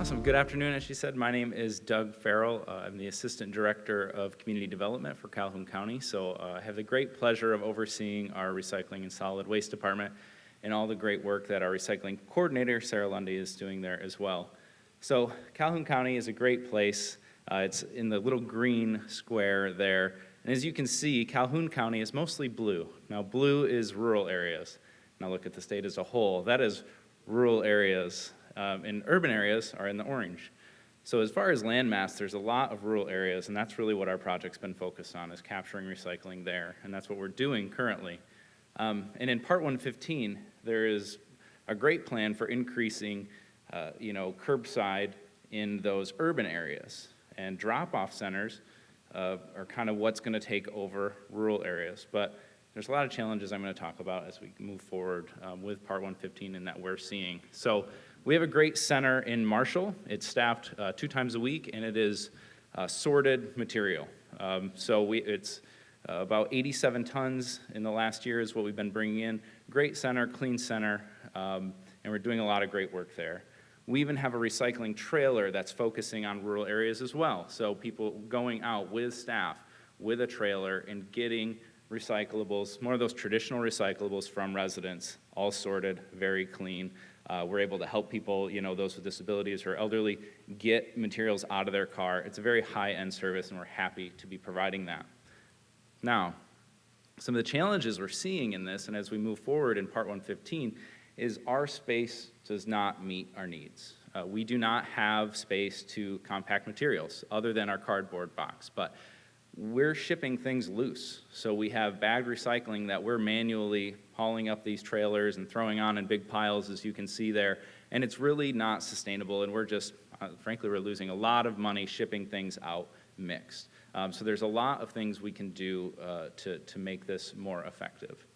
Awesome. Good afternoon, as she said. My name is Doug Farrell. I'm the Assistant Director of Community Development for Calhoun County. So I have the great pleasure of overseeing our Recycling and Solid Waste Department and all the great work that our Recycling Coordinator, Sarah Lundy, is doing there as well. So Calhoun County is a great place. It's in the little green square there. And as you can see, Calhoun County is mostly blue. Now, blue is rural areas. Now look at the state as a whole. That is rural areas. And urban areas are in the orange. So as far as land mass, there's a lot of rural areas, and that's really what our project's been focused on, is capturing recycling there, and that's what we're doing currently. And in Part 115, there is a great plan for increasing, curbside in those urban areas, and drop-off centers are kind of what's going to take over rural areas. But there's a lot of challenges I'm going to talk about as we move forward with Part 115 and that we're seeing. So we have a great center in Marshall. It's staffed 2 times a week, and it is sorted material. It's about 87 tons in the last year is what we've been bringing in. Great center, clean center, and we're doing a lot of great work there. We even have a recycling trailer that's focusing on rural areas as well. So people going out with staff, with a trailer, and getting recyclables, more of those traditional recyclables from residents, all sorted, very clean. We're able to help people, those with disabilities or elderly, get materials out of their car. It's a very high-end service, and we're happy to be providing that. Now, some of the challenges we're seeing in this, and as we move forward in Part 115, is our space does not meet our needs. We do not have space to compact materials other than our cardboard box, but we're shipping things loose. So we have bagged recycling that we're manually hauling up these trailers and throwing on in big piles, as you can see there, and it's really not sustainable, and we're just, frankly, we're losing a lot of money shipping things out mixed. So there's a lot of things we can do to make this more effective.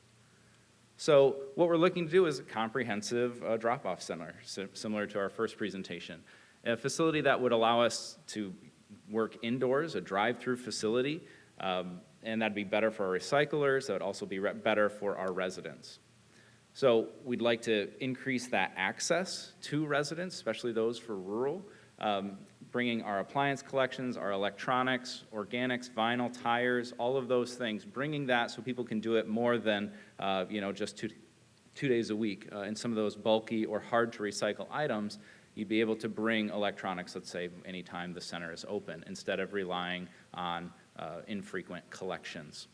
So what we're looking to do is a comprehensive drop-off center, similar to our first presentation. A facility that would allow us to work indoors, a drive-through facility, and that'd be better for our recyclers. That would also be better for our residents. So we'd like to increase that access to residents, especially those for rural, bringing our appliance collections, our electronics, organics, vinyl, tires, all of those things, bringing that so people can do it more than just two days a week. And some of those bulky or hard to recycle items, you'd be able to bring electronics, let's say, anytime the center is open, instead of relying on infrequent collections.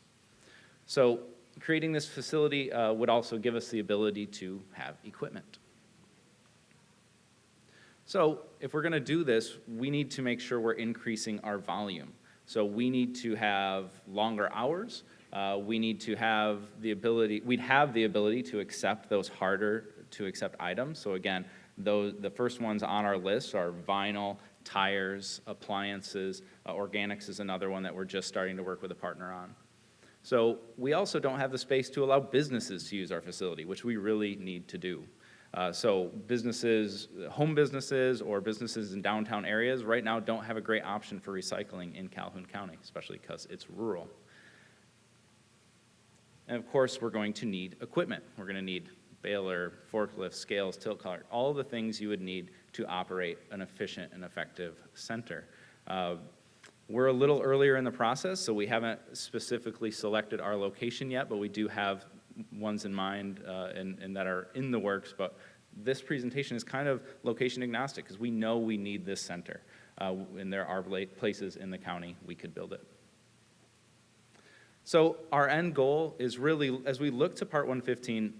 So creating this facility would also give us the ability to have equipment. So if we're going to do this, we need to make sure we're increasing our volume. So we need to have longer hours. We need to have the ability, we'd have the ability to accept those harder to accept items. So again, the first ones on our list are vinyl, tires, appliances, organics is another one that we're just starting to work with a partner on. So we also don't have the space to allow businesses to use our facility, which we really need to do. So businesses, home businesses or businesses in downtown areas right now don't have a great option for recycling in Calhoun County, especially because it's rural. And of course, we're going to need equipment. We're going to need baler, forklift, scales, tilt cart, all the things you would need to operate an efficient and effective center. We're a little earlier in the process, so we haven't specifically selected our location yet, but we do have ones in mind and that are in the works. But this presentation is kind of location agnostic because we know we need this center, and there are places in the county we could build it. So our end goal is really, as we look to Part 115,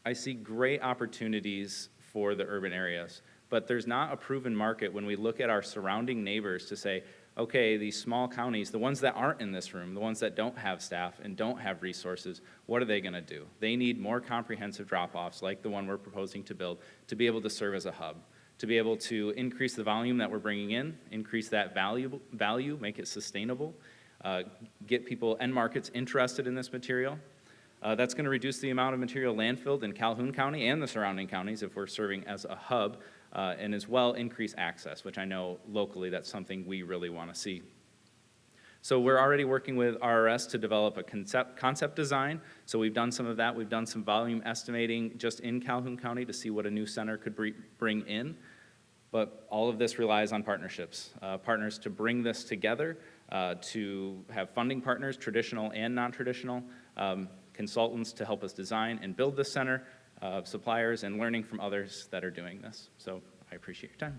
I see great opportunities for the urban areas, but there's not a proven market when we look at our surrounding neighbors to say, okay, these small counties, the ones that aren't in this room, the ones that don't have staff and don't have resources, what are they going to do? They need more comprehensive drop-offs like the one we're proposing to build to be able to serve as a hub, to be able to increase the volume that we're bringing in, increase that value, make it sustainable, get people and markets interested in this material. That's going to reduce the amount of material landfilled in Calhoun County and the surrounding counties if we're serving as a hub, and as well increase access, which I know locally that's something we really want to see. So we're already working with RRS to develop a concept design. So we've done some of that. We've done some volume estimating just in Calhoun County to see what a new center could bring in. But all of this relies on partnerships, partners to bring this together, to have funding partners, traditional and non-traditional, consultants to help us design and build this center, suppliers, and learning from others that are doing this. So I appreciate your time.